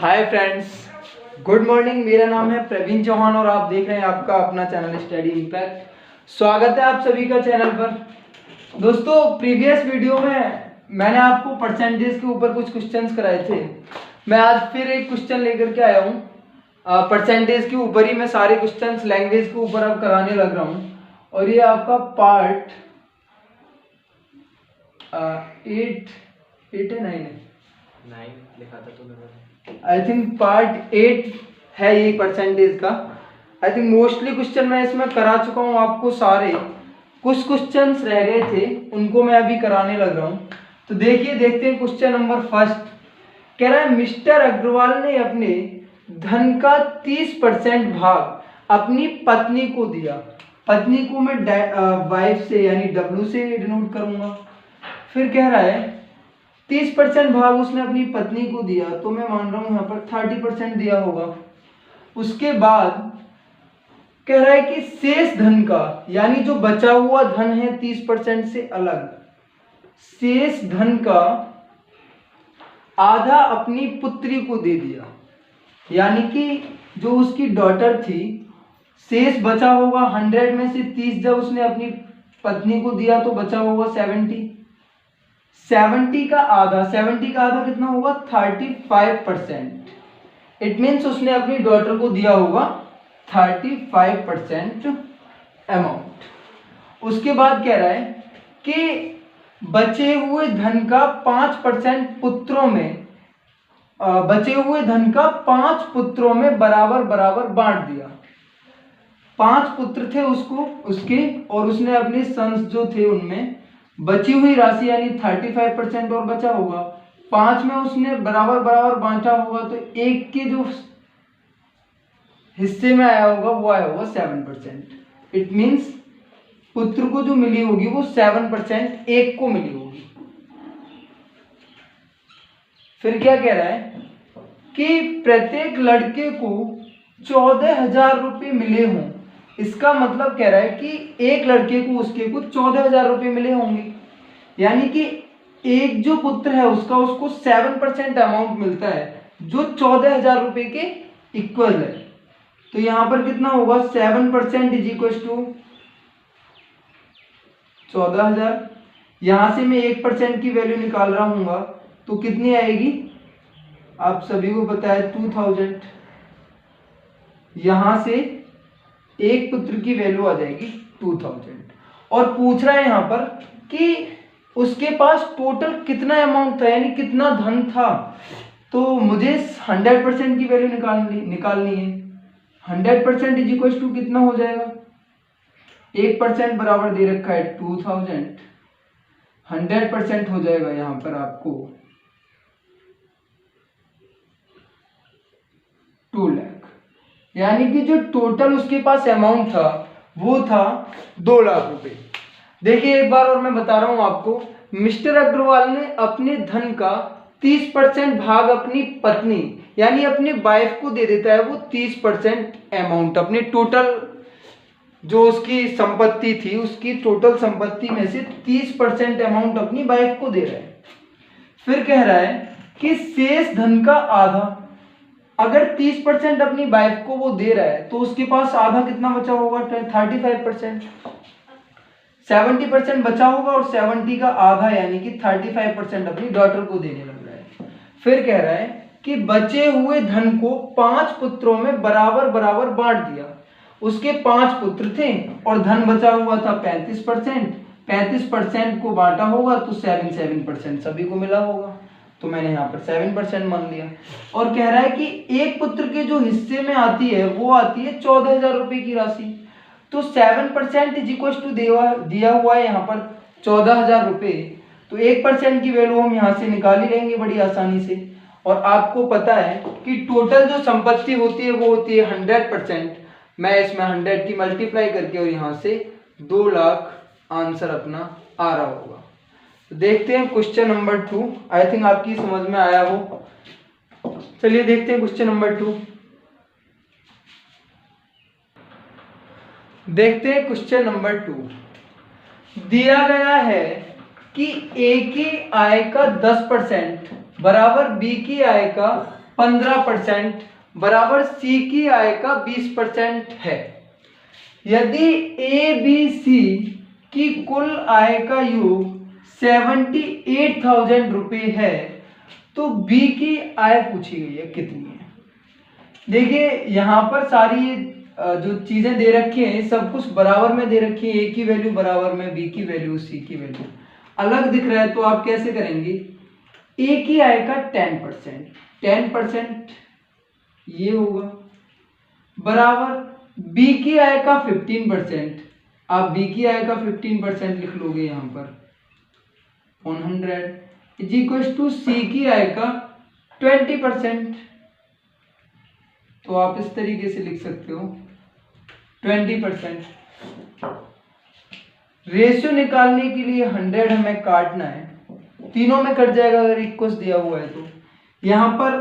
Hi friends, good morning. मेरा नाम है प्रवीण चौहान और आप देख रहे हैं आपका अपना चैनल स्टडी इम्पैक्ट। स्वागत है आप सभी का चैनल पर। दोस्तों, प्रीवियस वीडियो में मैंने आपको परसेंटेज के ऊपर कुछ क्वेश्चंस कराए थे। मैं आज फिर एक क्वेश्चन लेकर के आया हूँ। परसेंटेज के ऊपर ही मैं सारे क्वेश्चंस लैंग्वेज के ऊपर अब कराने लग रहा हूँ और ये आपका पार्ट 8 है 9 लिखा था तुमने। आई थिंक पार्ट 8 है ये परसेंटेज का। आई थिंक मोस्टली क्वेश्चन मैं इसमें करा चुका हूँ आपको सारे। कुछ क्वेश्चंस रह गए थे, उनको मैं अभी कराने लग रहा हूँ। तो देखते हैं क्वेश्चन नंबर फर्स्ट। कह रहा है मिस्टर अग्रवाल ने अपने धन का 30% भाग अपनी पत्नी को दिया। पत्नी को मैं वाइफ से यानी डब्ल्यू से डिनोट करूंगा। फिर कह रहा है 30% भाग उसने अपनी पत्नी को दिया, तो मैं मान रहा हूं यहाँ पर 30% दिया होगा। उसके बाद कह रहा है कि शेष धन का, यानी जो बचा हुआ धन है 30% से अलग, शेष धन का आधा अपनी पुत्री को दे दिया। यानी कि जो उसकी डॉटर थी, शेष बचा होगा 100 में से 30 जब उसने अपनी पत्नी को दिया तो बचा होगा 70 का आधा कितना होगा 35%। इट मीन्स उसने अपनी डॉटर को दिया होगा 35% अमाउंट। उसके बाद कह रहा है कि बचे हुए धन का 5% पुत्रों में, बचे हुए धन का 5 पुत्रों में बराबर बराबर बांट दिया। 5 पुत्र थे उसके और उसने अपने सन्स जो थे उनमें बची हुई राशि यानी 35% और बचा होगा। 5 में उसने बराबर बराबर बांटा होगा, तो एक के जो हिस्से में आया होगा वो आया होगा 7%। इट मीन्स पुत्र को जो मिली होगी वो 7% एक को मिली होगी। फिर क्या कह रहा है कि प्रत्येक लड़के को 14,000 रुपये मिले हों। इसका मतलब कह रहा है कि एक लड़के को उसके कुछ 14,000 रुपये मिले होंगे, यानी कि एक जो पुत्र है उसको 7% अमाउंट मिलता है जो 14,000 रुपये के इक्वल है। तो यहां पर कितना होगा 7% इज इक्वल टू 14,000। यहां से मैं 1% की वैल्यू निकाल रहा हूँ तो कितनी आएगी, आप सभी को पता है 2000। यहां से एक पुत्र की वैल्यू आ जाएगी 2000 और पूछ रहा है यहां पर कि उसके पास टोटल कितना अमाउंट था, यानी कितना धन था। तो मुझे 100% की वैल्यू निकालनी है। 100% इज इक्वल टू कितना हो जाएगा, 1% बराबर दे रखा है 2000। 100% हो जाएगा यहां पर आपको 2 लाख। यानी कि जो टोटल उसके पास अमाउंट था वो था 2 लाख रुपए। देखिए एक बार और मैं बता रहा हूं आपको, मिस्टर अग्रवाल ने अपने धन का 30% भाग अपनी पत्नी यानी अपनी वाइफ को दे देता है। वो 30% अमाउंट अपने टोटल जो उसकी संपत्ति थी, उसकी टोटल संपत्ति में से 30% अमाउंट अपनी वाइफ को दे रहा है। फिर कह रहा है कि शेष धन का आधा, अगर 30% अपनी वाइफ को वो दे रहा है तो उसके पास आधा कितना बचा होगा 35%। 70% बचा होगा और 70 का आधा यानी कि 35% अपनी डॉटर को देने लग रहा है। फिर कह रहा है कि बचे हुए धन को 5 पुत्रों में बराबर बराबर बांट दिया। उसके 5 पुत्र थे और धन बचा हुआ था 35%। 35% को बांटा होगा तो 7% सभी को मिला होगा, तो मैंने यहाँ पर 7% मान लिया। और कह रहा है कि एक पुत्र के जो हिस्से में आती है वो आती है 14,000 रुपये की राशि। तो 7% इज इक्वल टू दिया हुआ है यहाँ पर 14,000 रुपये, तो 1% की वैल्यू हम यहाँ से निकाल ही लेंगे बड़ी आसानी से। और आपको पता है कि टोटल जो संपत्ति होती है वो होती है 100%। मैं इसमें 100 की मल्टीप्लाई करके और यहाँ से 2 लाख आंसर अपना आ रहा होगा। तो देखते हैं क्वेश्चन नंबर 2। आई थिंक आपकी समझ में आया हो। चलिए देखते हैं क्वेश्चन नंबर 2। देखते हैं क्वेश्चन नंबर 2। दिया गया है कि ए की आय का 10% बराबर बी की आय का 15% बराबर सी की आय का 20% है। यदि ए बी सी की कुल आय का योग 78,000 रुपये है तो बी की आय पूछी गई है कितनी है। देखिए यहाँ पर सारी जो चीजें दे रखी हैं सब कुछ बराबर में दे रखी है, ए की वैल्यू बराबर में, बी की वैल्यू, सी की वैल्यू अलग दिख रहा है, तो आप कैसे करेंगे, ए की आय का 10% ये होगा बराबर बी की आय का 15%, आप बी की आय का 15% लिख लोगे यहाँ पर 100 इज इक्वल टू सी की आय का 20%, तो आप इस तरीके से लिख सकते हो 20%। रेशियो निकालने के लिए 100 हमें काटना है, तीनों में कट जाएगा अगर इक्वल्स दिया हुआ है तो। यहां पर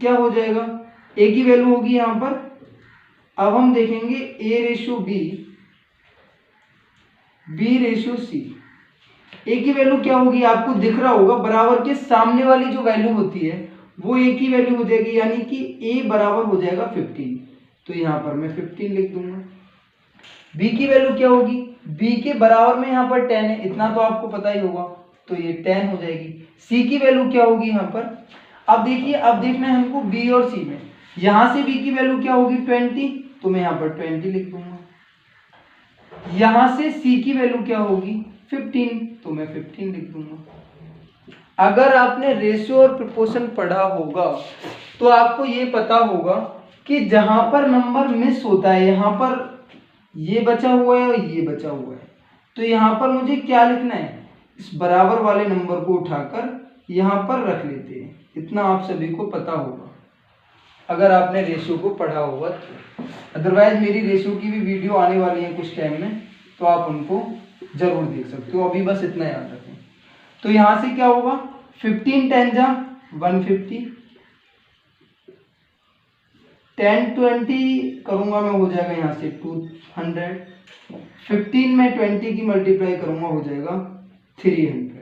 क्या हो जाएगा, ए की वैल्यू होगी यहां पर, अब हम देखेंगे A ratio B, B ratio C. A की वैल्यू क्या होगी आपको दिख रहा होगा, बराबर के सामने वाली जो वैल्यू होती है वो ए की वैल्यू हो जाएगी, यानी कि ए बराबर हो जाएगा 15, तो यहां पर मैं 15 लिख दूंगा। बी की वैल्यू क्या होगी, बी के बराबर में यहाँ पर 10 है, इतना तो आपको पता ही होगा, तो ये 10 हो जाएगी। सी की वैल्यू क्या होगी यहाँ पर, अब देखिए, अब देखना है हमको बी और सी में, यहां से बी की वैल्यू क्या होगी 20, तो मैं यहाँ पर 20 लिख दूंगा। यहां से सी की वैल्यू क्या होगी 15, तो मैं 15 लिख दूंगा। अगर आपने रेशियो और प्रोपोर्शन पढ़ा होगा तो आपको ये पता होगा कि जहां पर नंबर मिस होता है, यहां पर ये बचा हुआ है और ये बचा हुआ है, तो यहां पर मुझे क्या लिखना है, इस बराबर वाले नंबर को उठाकर यहां पर रख लेते हैं, इतना आप सभी को पता होगा अगर आपने रेशियो को पढ़ा होगा तो। अदरवाइज मेरी रेशियो की भी वीडियो आने वाली है कुछ टाइम में, तो आप उनको जरूर देख सकते हो, अभी बस इतना याद रखें। तो यहां से क्या होगा 15 10 जा 150, 10 20 करूंगा मैं, हो जाएगा यहाँ से 200, 15 में 20 की मल्टीप्लाई करूंगा हो जाएगा 300।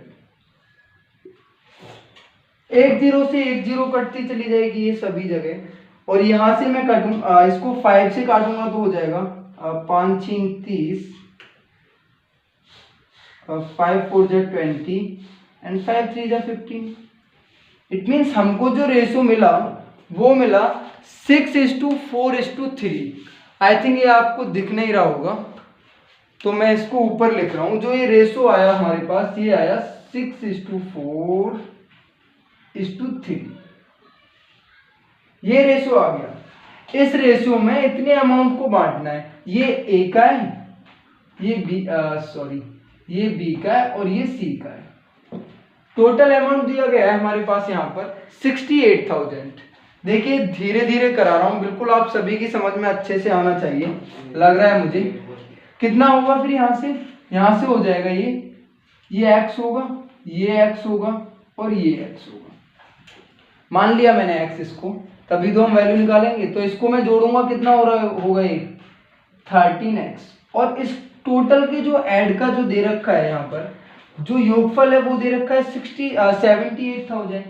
1 0 से 1 0 कटती चली जाएगी ये सभी जगह, और यहां से मैं काटूं इसको 5 से काटूंगा तो हो जाएगा 5 6 30, 5 4 जा 20 एंड 5 3 जा 15। इट मीन्स हमको जो रेशियो मिला वो मिला 6:4:3। आई थिंक ये आपको दिख नहीं रहा होगा, तो मैं इसको ऊपर लिख रहा हूं। जो ये रेशियो आया हमारे पास, ये आया 6:4:3, ये रेशियो आ गया। इस रेशियो में इतने अमाउंट को बांटना है, ये ए का है, ये बी ये बी का है और ये सी का है। टोटल अमाउंट दिया गया है हमारे पास यहाँ पर 68,000। देखिए धीरे धीरे करा रहा हूँ, बिल्कुल आप सभी की समझ में अच्छे से आना चाहिए, लग रहा है मुझे। कितना होगा फिर यहाँ से हो जाएगा ये x होगा, ये x होगा और ये x होगा। मान लिया मैंने x इसको, तभी तो हम वैल्यू निकालेंगे। तो इसको मैं जोड़ूंगा, कितना हो रहा होगा ये 13x, और इस टोटल के जो ऐड का जो दे रखा है यहाँ पर, जो योगफल है वो दे रखा है 78,000,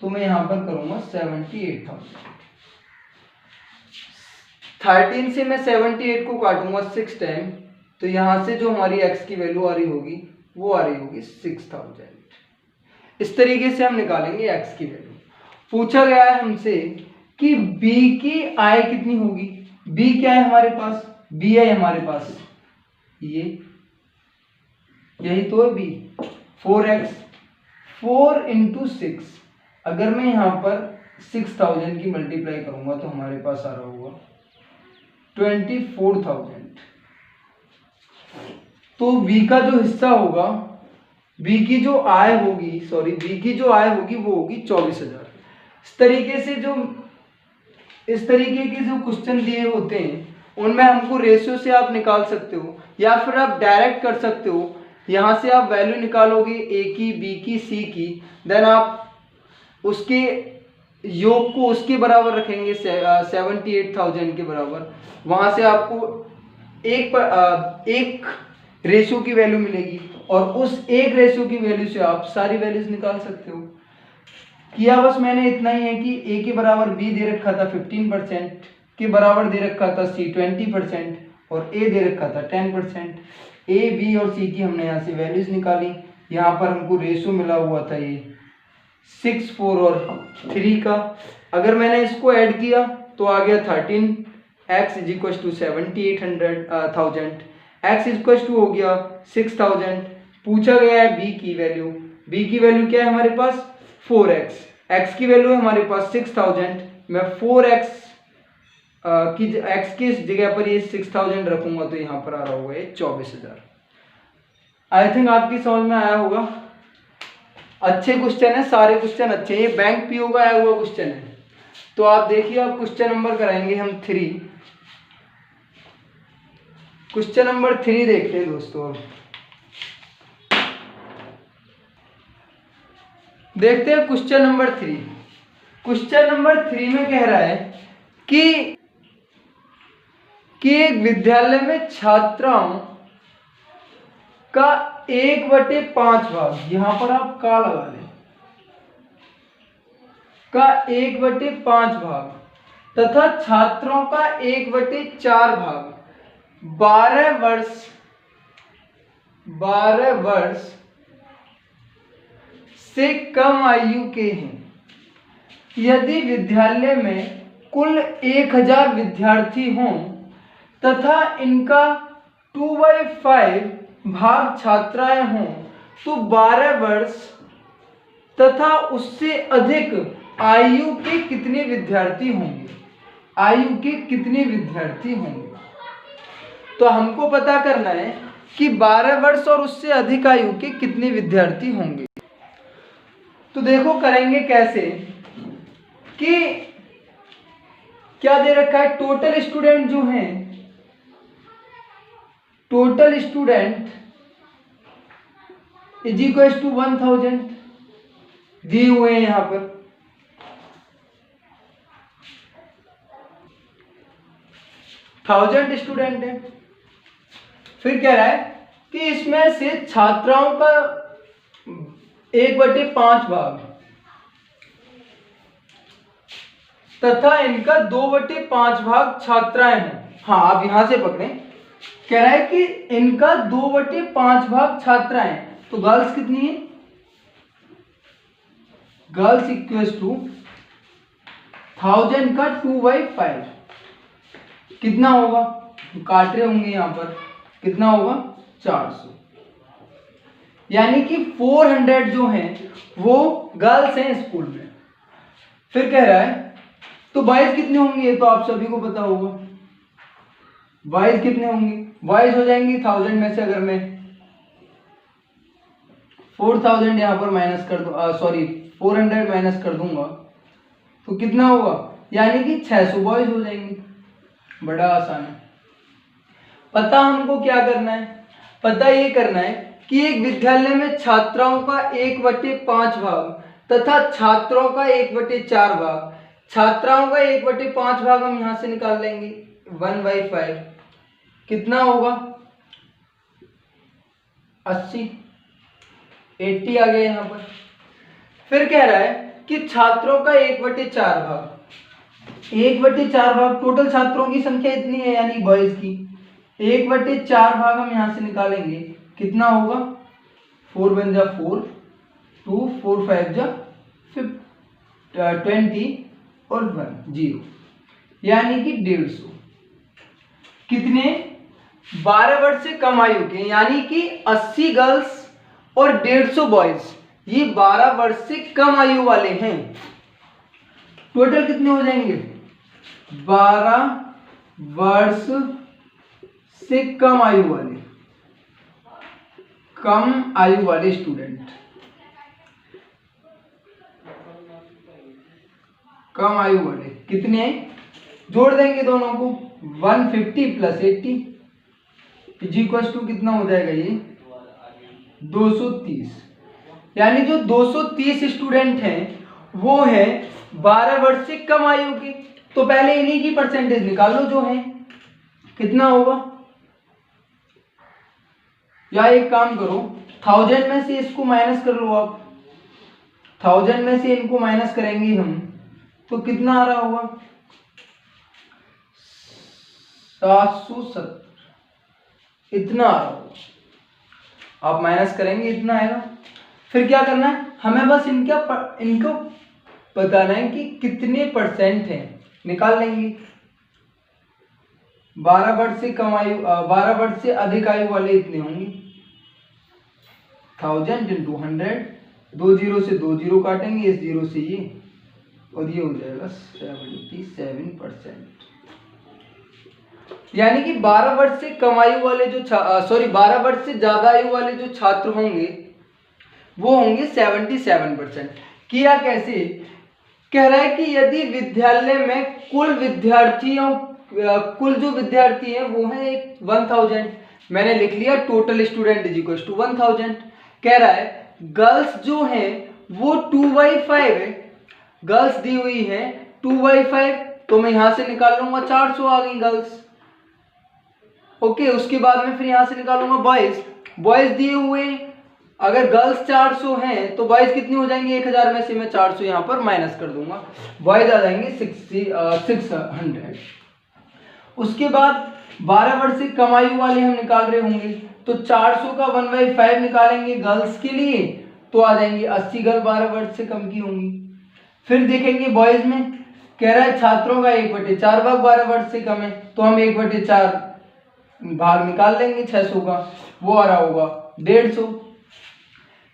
तो मैं यहाँ पर करूंगा 78,000। 13 से मैं 78 को काटूंगा 6 टाइम, तो यहाँ से जो हमारी x की वैल्यू आ रही होगी वो आ रही होगी 6,000। इस तरीके से हम निकालेंगे x की वैल्यू। पूछा गया है हमसे कि b की आय कितनी होगी। b क्या है हमारे पास, b है हमारे पास, यही तो है b, 4x, 4 × 6। अगर मैं यहाँ पर 6,000 की मल्टीप्लाई करूंगा तो हमारे पास आ रहा होगा 24,000। तो b का जो हिस्सा होगा, b की जो आय होगी वो होगी 24,000। इस तरीके के जो क्वेश्चन दिए होते हैं उनमें हमको रेशियो से आप निकाल सकते हो, या फिर आप डायरेक्ट कर सकते हो। यहाँ से आप वैल्यू निकालोगे ए की, बी की, सी की, देन आप उसके योग को उसके बराबर रखेंगे 78,000 के बराबर। वहां से आपको एक रेशियो की वैल्यू मिलेगी, और उस एक रेशियो की वैल्यू से आप सारी वैल्यूज निकाल सकते हो। किया बस मैंने इतना ही है कि ए के बराबर बी दे रखा था 15%, के बराबर दे रखा था सी 20% और ए दे रखा था 10%। ए बी और सी की हमने यहाँ से वैल्यूज निकाली। यहाँ पर हमको रेशो मिला हुआ था ये 6, 4 और 3 का। अगर मैंने इसको ऐड किया तो आ गया 13, x is equal to 78,000, x is equal to हो गया 6000। पूछा गया है b की वैल्यू। b की वैल्यू क्या है हमारे पास 4x, x की वैल्यू है हमारे पास 6000। मैं 4x की x की जगह पर ये 6000 रखूंगा तो यहाँ पर आ रहा होगा ये 24000। आई थिंक आपकी समझ में आया होगा। अच्छे क्वेश्चन है, सारे क्वेश्चन अच्छे हैं। ये बैंक पीओ का आया हुआ क्वेश्चन है। तो आप देखिए, आप क्वेश्चन नंबर कराएंगे हम 3। क्वेश्चन नंबर 3 देखते हैं दोस्तों। देखते हैं क्वेश्चन नंबर 3। क्वेश्चन नंबर 3 में कह रहा है कि एक विद्यालय में छात्राओं का 1/5 भाग, यहां पर आप का लगा लें, का 1/5 भाग तथा छात्रों का 1/4 भाग 12 वर्ष से कम आयु के हैं। यदि विद्यालय में कुल 1000 विद्यार्थी हों तथा इनका 2/5 भाग छात्राएं हों तो 12 वर्ष तथा उससे अधिक आयु के कितने विद्यार्थी होंगे? आयु के कितने विद्यार्थी होंगे? तो हमको पता करना है कि 12 वर्ष और उससे अधिक आयु के कितने विद्यार्थी होंगे। तो देखो करेंगे कैसे कि क्या दे रखा है, टोटल स्टूडेंट जो हैं, total student is equal to 1000 दिए हुए हैं यहां पर। थाउजेंड स्टूडेंट है। फिर कह रहा है कि इसमें से छात्राओं का 1/5 भाग तथा इनका 2/5 भाग छात्राएं हैं। हाँ, आप यहां से पकड़ें। कह रहा है कि इनका 2/5 भाग छात्राएं, तो गर्ल्स कितनी है? गर्ल्स इक्वल टू 1000 का 2/5 कितना होगा? काट रहे होंगे यहां पर, कितना होगा? 400। यानी कि 400 जो हैं वो गर्ल्स हैं स्कूल में। फिर कह रहा है तो बॉयज कितने होंगे? ये तो आप सभी को पता होगा। बॉयज कितने होंगे? बॉयज हो जाएंगे 1000 में से अगर मैं 4000 यहां पर माइनस कर दो, 400 माइनस कर दूंगा तो कितना होगा? यानी कि 600 बॉयज हो जाएंगे। बड़ा आसान है। पता हमको क्या करना है? पता ये करना है कि एक विद्यालय में छात्राओं का 1/5 भाग तथा छात्रों का 1/4 भाग। छात्राओं का 1/5 भाग हम यहां से निकाल लेंगे 1/5 कितना होगा? 80 आ गया यहां पर। फिर कह रहा है कि छात्रों का 1/4 भाग, 1/4 भाग टोटल छात्रों की संख्या इतनी है यानी बॉयज की। 1/4 भाग हम यहां से निकालेंगे, कितना होगा? 4 1 जा 4, 2 4 5 जा 20 और 1 0, यानी कि 150। कितने? 12 वर्ष से कम आयु के, यानी कि 80 गर्ल्स और 150 बॉयज, ये 12 वर्ष से कम आयु वाले हैं। टोटल कितने हो जाएंगे? 12 वर्ष से कम आयु वाले, कम आयु वाले स्टूडेंट, कम आयु वाले कितने? जोड़ देंगे दोनों को, 150 प्लस 80 इज इक्वल टू कितना हो जाएगा? ये 230। यानी जो 230 स्टूडेंट हैं वो है 12 वर्ष से कम आयु के। तो पहले इन्हीं की परसेंटेज निकाल लो जो है, कितना होगा? या एक काम करो, 1000 में से इसको माइनस कर लो आप। 1000 में से इनको माइनस करेंगे हम तो कितना आ रहा होगा 770, इतना आ रहा होगा। आप माइनस करेंगे इतना आएगा। फिर क्या करना है, हमें बस इनको बताना है कि कितने परसेंट है, निकाल लेंगे। 12 वर्ष से कम आयु 12 वर्ष से अधिक आयु वाले इतने होंगे 1000 × 100, 2 जीरो से 2 जीरो काटेंगे, इस जीरो से ये, और ये हो जाएगा 77%। यानी कि 12 वर्ष से कम आयु वाले जो 12 वर्ष से ज्यादा आयु वाले जो छात्र होंगे वो होंगे 77%। किया कैसे, कह रहा है कि यदि विद्यालय में कुल जो विद्यार्थी हैं वो है 1000, मैंने लिख लिया total student is equal to 1000। कह रहा है गर्ल्स जो हैं वो 2/5 है, गर्ल्स दी हुई है 2/5, तो मैं यहां से निकाल लूंगा 400 आ गई गर्ल्स। ओके, उसके बाद में फिर यहां से निकालूंगा बॉयज दिए हुए, अगर गर्ल्स 400 हैं तो बॉयज कितनी हो जाएंगे 1000 में से मैं 400 यहां पर माइनस कर दूंगा, बॉयज आ जाएंगे 600। उसके बाद 12 वर्ष से कम आयु वाले हम निकाल रहे होंगे तो 400 का 1/5 निकालेंगे गर्ल्स के लिए तो आ जाएंगे 80 गर्ल 12 वर्ष से कम की होंगी। फिर देखेंगे बॉयज में, कह रहा है छात्रों का 1/4 भाग 12 वर्ष से कम है, तो हम 1/4 भाग निकाल लेंगे 600 का, वो आ रहा होगा 150।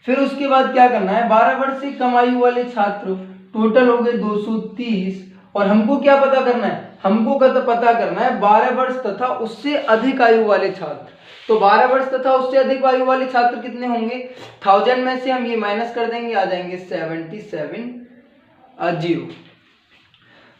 फिर उसके बाद क्या करना है, 12 वर्ष से कम आयु वाले छात्र टोटल हो गए 230, और हमको क्या पता करना है, हमको पता करना है 12 वर्ष तथा उससे अधिक आयु वाले छात्र। तो 12 वर्ष तथा उससे अधिक आयु वाले छात्र कितने होंगे, 1000 में से हम ये माइनस कर देंगे, आ जाएंगे 770।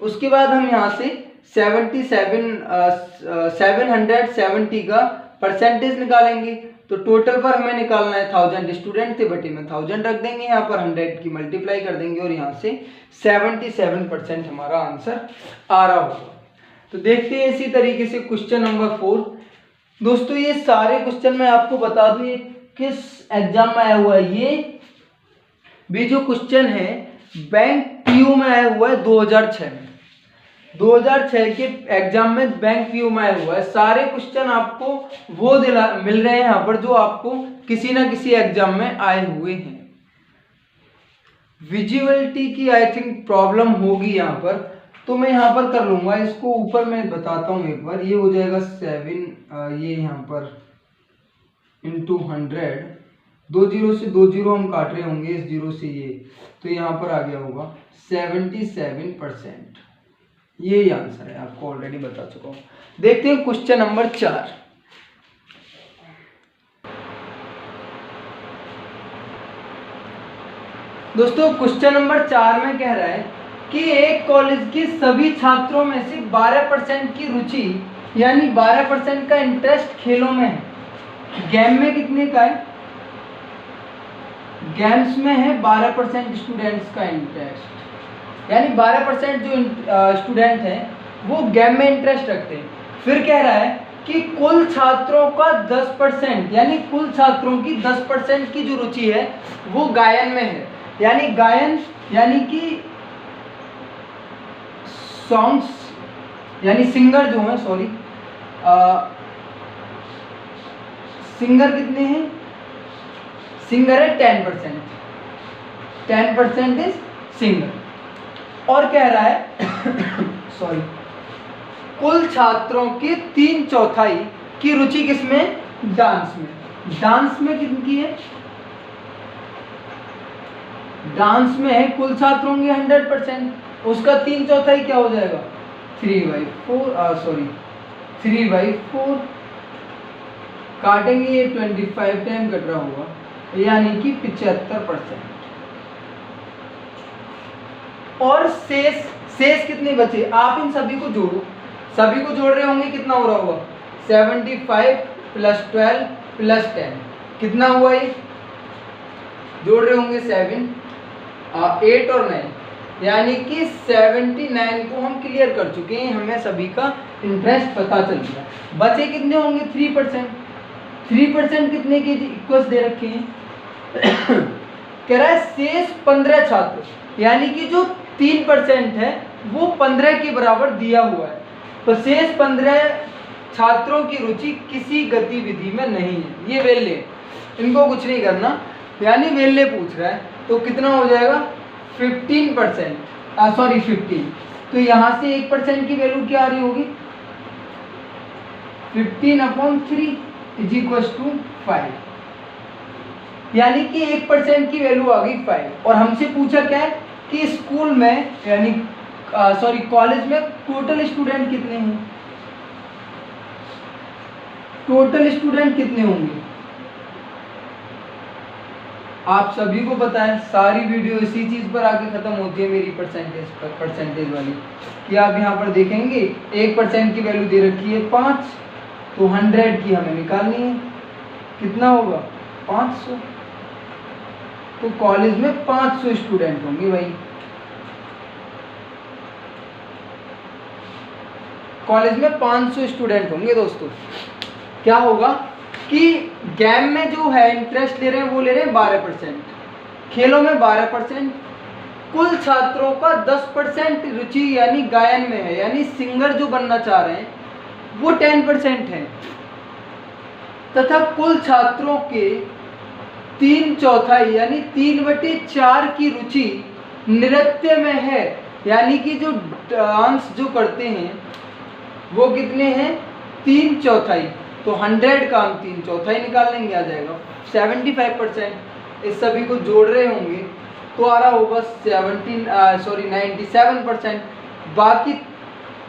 उसके बाद हम यहाँ से 770 का परसेंटेज निकालेंगे, तो टोटल पर हमें निकालना है 1000 स्टूडेंट थे बटे में 1000 रख देंगे, यहाँ पर 100 की मल्टीप्लाई कर देंगे और यहाँ से 77% हमारा आंसर आ रहा होगा। तो देखते हैं इसी तरीके से क्वेश्चन नंबर 4। दोस्तों ये सारे क्वेश्चन मैं आपको बता दूं ये किस एग्जाम में आया हुआ है, ये भी जो क्वेश्चन है बैंक पीयू में आया हुआ है 2006 में, 2006 के एग्जाम में बैंक पीयू में आया हुआ है। सारे क्वेश्चन आपको वो मिल रहे हैं यहाँ पर जो आपको किसी ना किसी एग्जाम में आए हुए हैं। विजिबिलिटी की आई थिंक प्रॉब्लम होगी यहाँ पर, तो मैं यहाँ पर कर लूंगा इसको, ऊपर मैं बताता हूँ एक बार, ये हो जाएगा 7 ये यहाँ पर इंटू 100, 2 जीरो से 2 जीरो हम काट रहे होंगे, इस जीरो से ये, तो यहाँ पर आ गया होगा 77%। ये आंसर है, आपको ऑलरेडी बता चुका हूँ। देखते हैं क्वेश्चन नंबर 4। दोस्तों क्वेश्चन नंबर 4 में कह रहा है कि एक कॉलेज के सभी छात्रों में से 12% की रुचि यानी 12% का इंटरेस्ट खेलों में है। गेम में कितने का है, गेम्स में है 12% स्टूडेंट्स का इंटरेस्ट, यानी 12% जो स्टूडेंट हैं वो गेम में इंटरेस्ट रखते हैं। फिर कह रहा है कि कुल छात्रों का 10% यानी कुल छात्रों की 10% की जो रुचि है वो गायन में है, यानी गायन यानी कि सॉन्ग्स यानी सिंगर जो है, सॉरी सिंगर कितने हैं, सिंगर है 10% इज सिंगर। और कह रहा है सॉरी कुल छात्रों की 3/4 की रुचि किसमें, डांस में। डांस में कितनी है, डांस में है कुल छात्र होंगे 100%, उसका 3/4 क्या हो जाएगा 3/4 काटेंगे, ये 25 टाइम कट रहा होगा, यानी कि 75%। और शेष कितने बचे, आप इन सभी को जोड़ो, सभी को जोड़ रहे होंगे, कितना हो रहा होगा 75 + 12 + 10 कितना हुआ, ये जोड़ रहे होंगे 7 8 और 9, यानी कि 79 को हम क्लियर कर चुके हैं, हमें सभी का इंटरेस्ट पता चल गया। बचे कितने होंगे 3%, 3% कितने के इक्वल्स दे रखे हैं कह रहा है शेष 15 छात्र यानी कि जो 3% है वो 15 के बराबर दिया हुआ है। तो शेष 15 छात्रों की रुचि किसी गतिविधि में नहीं है। ये वेल्ले, इनको कुछ नहीं करना, यानी वेल्ले पूछ रहा है। तो कितना हो जाएगा 15%, सॉरी 15। तो यहाँ से 1% की वैल्यू क्या आ रही होगी 15/3 = 5, यानी कि 1% की वैल्यू आ गई 5। और हमसे पूछा क्या है कि स्कूल में यानी कॉलेज में टोटल स्टूडेंट कितने हैं, टोटल स्टूडेंट कितने होंगे। आप सभी को पता है सारी वीडियो इसी चीज पर आके खत्म होती है मेरी परसेंटेज वाली, कि आप यहाँ पर देखेंगे 1% की वैल्यू दे रखी है 5, तो 100 की हमें निकालनी है, कितना होगा 500। तो कॉलेज में 500 स्टूडेंट होंगे भाई, कॉलेज में 500 स्टूडेंट होंगे दोस्तों। क्या होगा कि गेम में जो है इंटरेस्ट ले रहे हैं वो ले रहे हैं 12%, खेलों में 12%, कुल छात्रों का 10% रुचि यानी गायन में है, यानी सिंगर जो बनना चाह रहे हैं वो 10% है, तथा कुल छात्रों के 3/4 यानी 3/4 की रुचि नृत्य में है, यानी कि जो डांस जो करते हैं वो कितने हैं 3/4। तो 100 का हम 3/4 निकाल लेंगे, आ जाएगा 75%। इस सभी को जोड़ रहे होंगे तो आ रहा होगा 97%। बाकी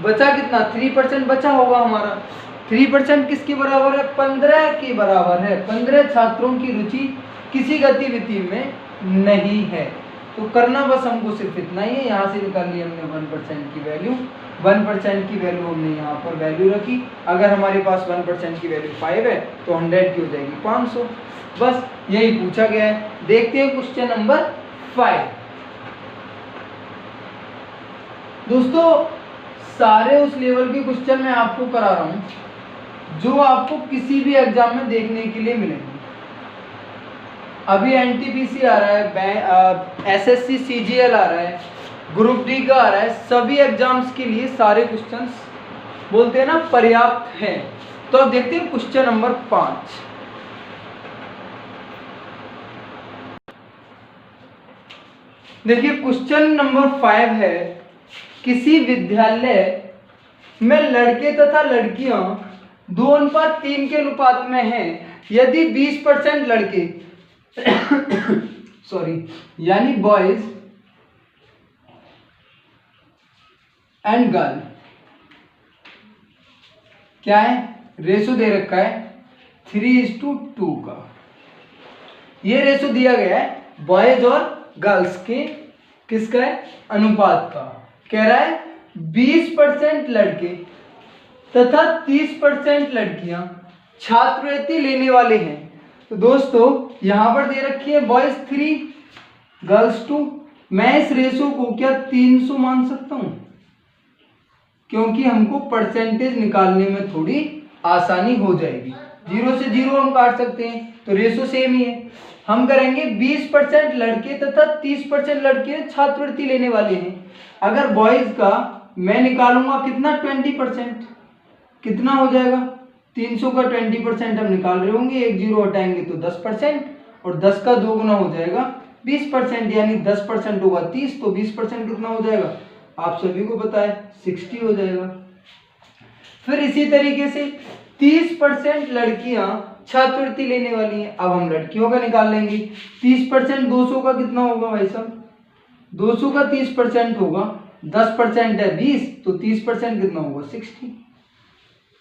बचा कितना 3% बचा होगा हमारा। 3% किसके बराबर है 15 के बराबर है। 15 छात्रों की रुचि किसी गतिविधि में नहीं है। तो करना बस हमको सिर्फ इतना ही है। यहाँ से निकाल ली हमने 1% की वैल्यू, 1% की वैल्यू हमने यहाँ पर वैल्यू रखी। अगर हमारे पास 1% की वैल्यू 5 है तो 100 की हो जाएगी 500। बस यही पूछा गया है। देखते हैं क्वेश्चन नंबर 5। दोस्तों सारे उस लेवल के क्वेश्चन मैं आपको करा रहा हूं जो आपको किसी भी एग्जाम में देखने के लिए मिलेंगे। अभी एनटीपीसी आ रहा है, एसएससी सीजीएल आ रहा है, ग्रुप डी का आ रहा है। सभी एग्जाम्स के लिए सारे क्वेश्चंस बोलते हैं ना पर्याप्त हैं। तो अब देखते हैं क्वेश्चन नंबर 5। देखिए क्वेश्चन नंबर 5 है, किसी विद्यालय में लड़के तथा लड़कियां 2:3 के अनुपात में हैं। यदि 20% लड़के यानी बॉयज एंड गर्ल, क्या है रेशो दे रखा है 3:2 का। ये रेशो दिया गया है बॉयज और गर्ल्स के किसका है अनुपात का। कह रहा है 20% लड़के तथा 30% लड़कियां छात्रवृत्ति लेने वाले हैं। तो दोस्तों यहां पर दे रखी है बॉयज 3 गर्ल्स 2। मैं इस रेशो को क्या 300 मान सकता हूं, क्योंकि हमको परसेंटेज निकालने में थोड़ी आसानी हो जाएगी। 0 से 0 हम काट सकते हैं, तो रेशो सेम ही है। हम करेंगे 20% लड़के तथा 30% लड़के छात्रवृत्ति लेने वाले हैं। अगर बॉयज का मैं निकालूंगा कितना 20%, कितना हो जाएगा 300 का 20% हम निकाल रहे होंगे, 1 0 हटाएंगे तो 10%, और 10 का 2 गुना हो जाएगा 20%, यानी 10% होगा 30, तो 20% कितना हो जाएगा आप सभी को पता है 60 हो जाएगा। फिर इसी तरीके से 30% लड़कियां छात्रवृत्ति लेने वाली हैं। अब हम लड़कियों का निकाल लेंगे। 30% 200 का कितना होगा भाई साहब, 200 का 30% होगा, 10% है 20, तो 30% कितना होगा 60,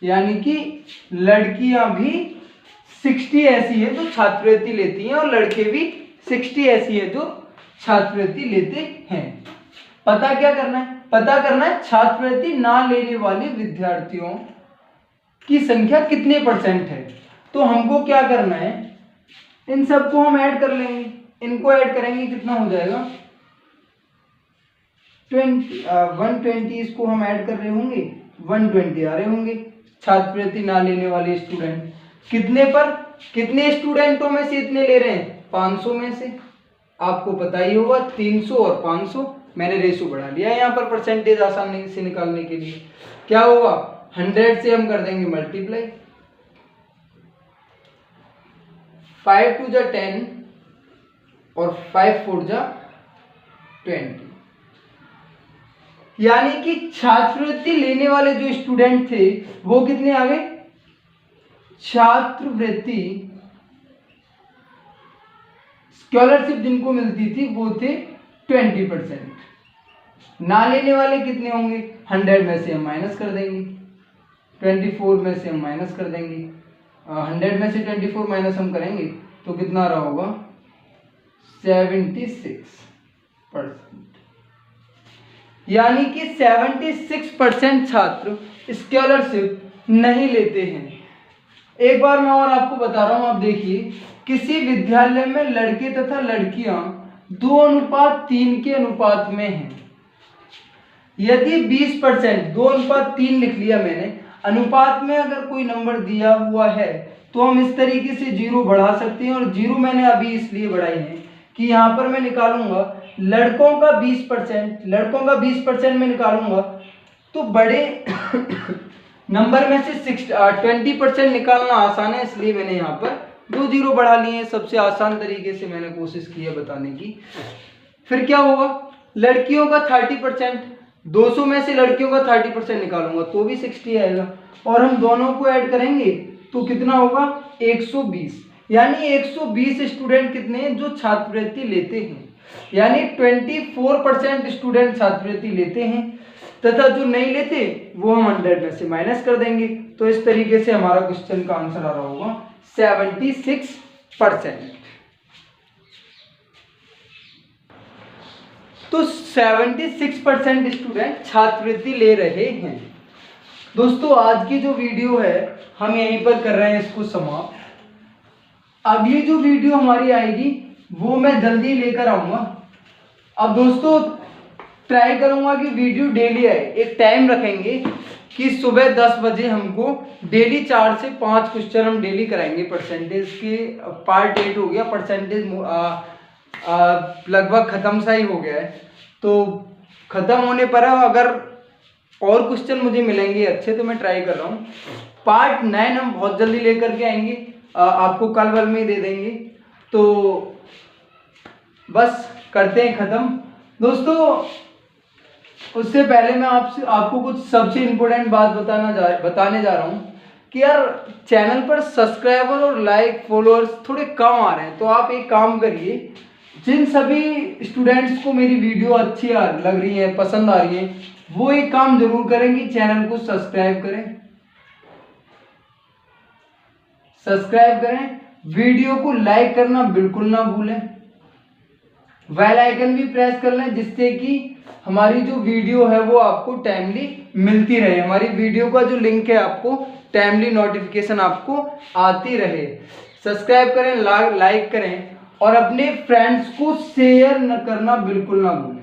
यानी कि लड़कियां भी 60 ऐसी है जो छात्रवृत्ति लेती हैं और लड़के भी 60 ऐसी है जो छात्रवृत्ति लेते हैं। पता क्या करना है, पता करना है छात्रवृत्ति ना लेने वाले विद्यार्थियों की संख्या कितने % है। तो हमको क्या करना है, इन सबको हम ऐड कर लेंगे। इनको ऐड करेंगे कितना हो जाएगा 120, इसको हम ऐड कर रहे होंगे 120 आ रहे होंगे छात्रवृत्ति ना लेने वाले स्टूडेंट। कितने पर, कितने स्टूडेंटों में से इतने ले रहे हैं 500 में से। आपको पता ही होगा 300 और 500, मैंने रेशो बढ़ा लिया यहाँ पर परसेंटेज आसानी से निकालने के लिए। क्या होगा, 100 से हम कर देंगे मल्टीप्लाई, 5 2 जा 10 और 5 4 जा 20। यानी कि छात्रवृत्ति लेने वाले जो स्टूडेंट थे वो कितने आ गए, छात्रवृत्ति स्कॉलरशिप जिनको मिलती थी वो थे 20%। ना लेने वाले कितने होंगे, 100 में से हम माइनस कर देंगे, 24 में से हम माइनस कर देंगे, 100 में से 24 माइनस हम करेंगे तो कितना रहा होगा, 76%। यानी कि 76% छात्र स्कॉलरशिप नहीं लेते हैं। एक बार मैं और आपको बता रहा हूं, आप देखिए, किसी विद्यालय में लड़के तथा लड़कियां 2:3 के अनुपात में हैं। यदि 20%, 2:3 लिख लिया मैंने, अनुपात में अगर कोई नंबर दिया हुआ है तो हम इस तरीके से जीरो बढ़ा सकते हैं। और जीरो मैंने अभी इसलिए बढ़ाई है कि यहाँ पर मैं निकालूंगा लड़कों का 20%, लड़कों का 20% में निकालूंगा तो बड़े नंबर में से 20% निकालना आसान है, इसलिए मैंने यहाँ पर 2 जीरो बढ़ा लिए हैं। सबसे आसान तरीके से मैंने कोशिश की है बताने की। फिर क्या होगा, लड़कियों का 30%, 200 में से लड़कियों का 30% निकालूंगा तो भी 60 आएगा, और हम दोनों को ऐड करेंगे तो कितना होगा, 120। यानी 120 स्टूडेंट कितने हैं जो छात्रवृत्ति लेते हैं, यानी 24% स्टूडेंट छात्रवृत्ति लेते हैं, तथा जो नहीं लेते वो हम 100 में से माइनस कर देंगे। तो इस तरीके से हमारा क्वेश्चन का आंसर आ रहा होगा 76%। तो 76% स्टूडेंट छात्रवृत्ति ले रहे हैं। दोस्तों आज की जो वीडियो है हम यहीं पर कर रहे हैं इसको समाप्त। अगली जो वीडियो हमारी आएगी वो मैं जल्दी लेकर आऊंगा। अब दोस्तों ट्राई करूंगा कि वीडियो डेली आए। एक टाइम रखेंगे कि सुबह 10 बजे हमको डेली 4 से 5 क्वेश्चन हम डेली कराएंगे। परसेंटेज के पार्ट 8 हो गया, परसेंटेज लगभग ख़त्म सा ही हो गया है, तो ख़त्म होने पर अगर और क्वेश्चन मुझे मिलेंगे अच्छे तो मैं ट्राई कर रहा हूँ। पार्ट 9 हम बहुत जल्दी लेकर के आएंगे, आपको कल वल में ही दे देंगे। तो बस करते हैं ख़त्म। दोस्तों उससे पहले मैं आपको कुछ सबसे इम्पोर्टेंट बात बताने जा रहा हूँ कि यार चैनल पर सब्सक्राइबर और लाइक फॉलोअर्स थोड़े कम आ रहे हैं। तो आप एक काम करिए, जिन सभी स्टूडेंट्स को मेरी वीडियो अच्छी लग रही है, पसंद आ रही है, वो एक काम जरूर करें कि चैनल को सब्सक्राइब करें, वीडियो को लाइक करना बिल्कुल ना भूलें, बेल आइकन भी प्रेस कर लें जिससे कि हमारी जो वीडियो है वो आपको टाइमली मिलती रहे। हमारी वीडियो का जो लिंक है आपको टाइमली नोटिफिकेशन आपको आती रहे। सब्सक्राइब करें, लाइक करें और अपने फ्रेंड्स को शेयर करना बिल्कुल ना भूलें।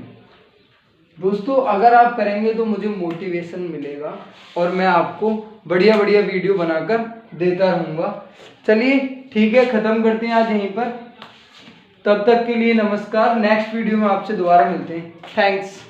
दोस्तों अगर आप करेंगे तो मुझे मोटिवेशन मिलेगा और मैं आपको बढ़िया बढ़िया वीडियो बनाकर देता रहूँगा। चलिए ठीक है, ख़त्म करते हैं आज यहीं पर। तब तक के लिए नमस्कार। नेक्स्ट वीडियो में आपसे दोबारा मिलते हैं। थैंक्स।